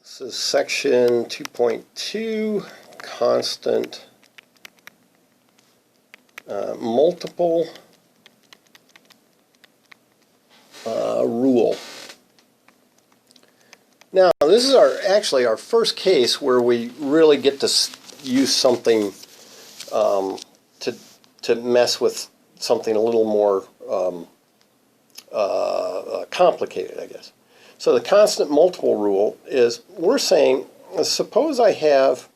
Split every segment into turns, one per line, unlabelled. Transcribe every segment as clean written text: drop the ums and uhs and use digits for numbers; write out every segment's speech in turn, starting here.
This is section 2.2, constant multiple rule. Now, this is actually our first case where we really get to use something to mess with something a little more complicated, I guess. So the constant multiple rule is, we're saying, suppose I have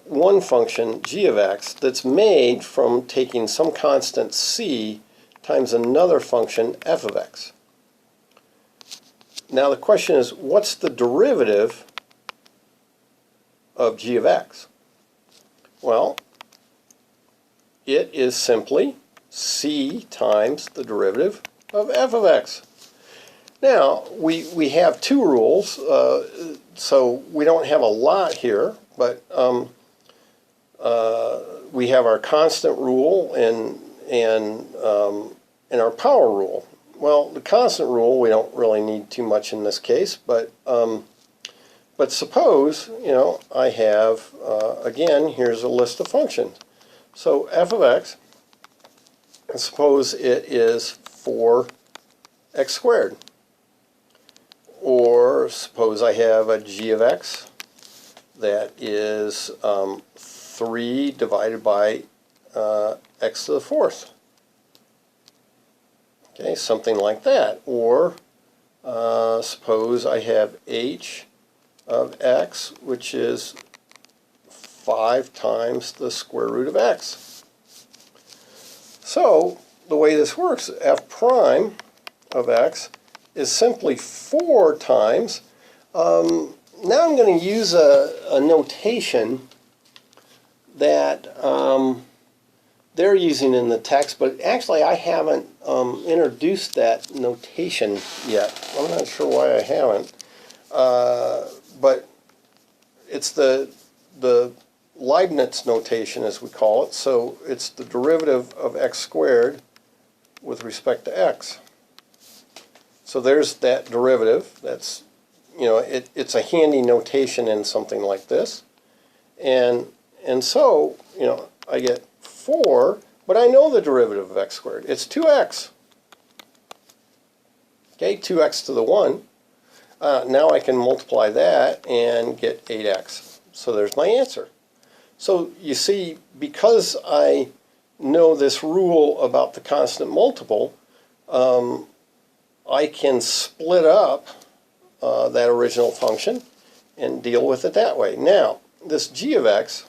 one function, g of x, that's made from taking some constant c times another function, f of x. Now the question is, what's the derivative of g of x? Well, it is simply c times the derivative of f of x. Now, we have two rules, so we don't have a lot here, but we have our constant rule and our power rule. Well, the constant rule we don't really need too much in this case, but suppose, I have, again, here's a list of functions. So f of x, suppose it is 4x squared. Or suppose I have a g of x that is 3 divided by x to the fourth. Okay, something like that. Or suppose I have h of x, which is 5 times the square root of x. So the way this works, f prime of x is simply 4 times. Now I'm going to use a notation that they're using in the text, but actually I haven't introduced that notation yet. I'm not sure why I haven't. But it's the Leibniz notation, as we call it. So it's the derivative of x squared with respect to x. So there's that derivative. That's, it's a handy notation in something like this. And so, I get 4, but I know the derivative of x squared. It's 2x. Okay, 2x to the 1. Now I can multiply that and get 8x. So there's my answer. So you see, because I know this rule about the constant multiple, I can split up that original function and deal with it that way. Now, this g of x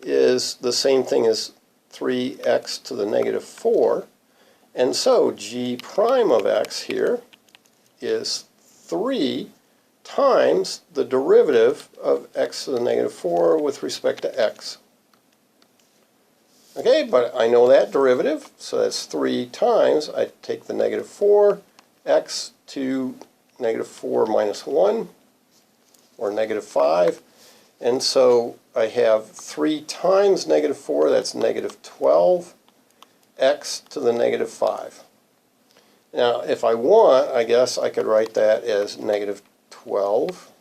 is the same thing as 3x to the negative 4, and so g prime of x here is 3 times the derivative of x to the negative 4 with respect to x. Okay, but I know that derivative, so that's 3 times, I take the negative 4, x to negative 4 minus 1, or negative 5, and so I have 3 times negative 4, that's negative 12, x to the negative 5. Now, if I want, I guess I could write that as negative 12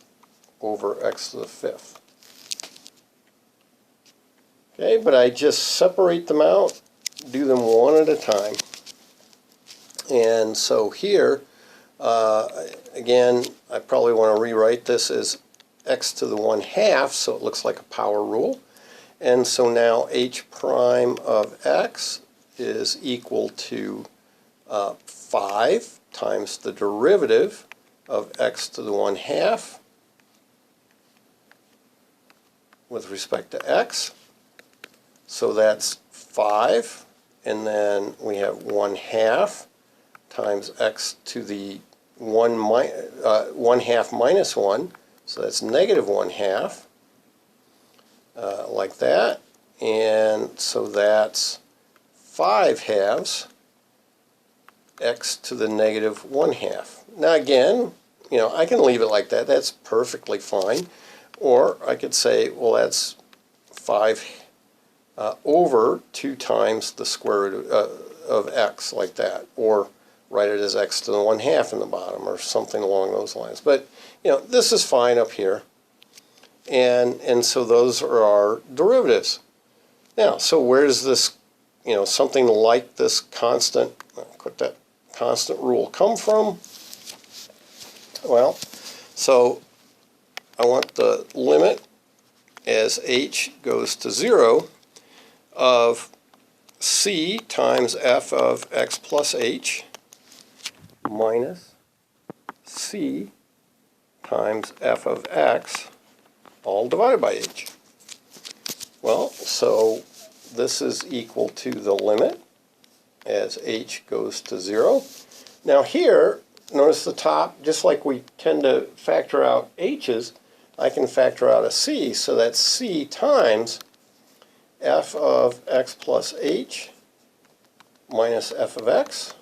over x to the 5th. Okay, but I just separate them out, do them one at a time. And so here, again, I probably want to rewrite this as x to the 1/2, so it looks like a power rule. And so now h prime of x is equal to 5 times the derivative of x to the 1/2 with respect to x. So that's 5, and then we have 1/2 times x to the 1/2 minus 1, so that's negative 1/2, like that, and so that's 5/2 x to the negative 1/2. Now again, I can leave it like that. That's perfectly fine. Or I could say, well, that's 5 over 2 times the square root of x, like that. Or write it as x to the 1/2 in the bottom, or something along those lines. But this is fine up here. And so those are our derivatives. Now, so where does this, something like this constant, put that constant rule come from? Well, so I want the limit as h goes to 0 of c times f of x plus h minus c times f of x all divided by h. Well, so this is equal to the limit as h goes to 0. Now here, notice the top, just like we tend to factor out h's, I can factor out a c, so that's c times f of x plus h minus f of x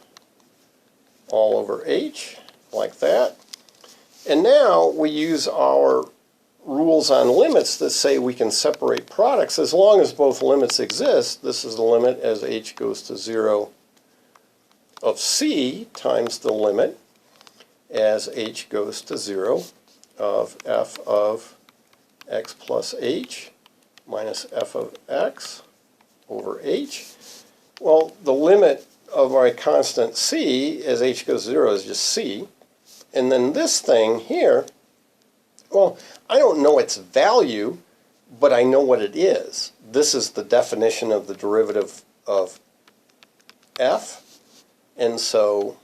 all over h, like that. And now we use our rules on limits that say we can separate products as long as both limits exist. This is the limit as h goes to 0 of c times the limit as h goes to 0 of f of x plus h minus f of x over h. Well, the limit of my constant c as h goes to 0 is just c. And then this thing here, well, I don't know its value, but I know what it is. This is the definition of the derivative of f. And so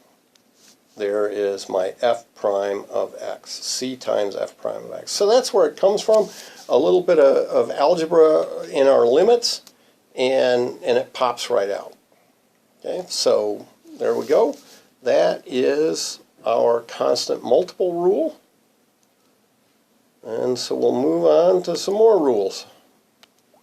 there is my f prime of x, c times f prime of x. So that's where it comes from. A little bit of algebra in our limits, and it pops right out. Okay, so there we go. That is our constant multiple rule. And so we'll move on to some more rules.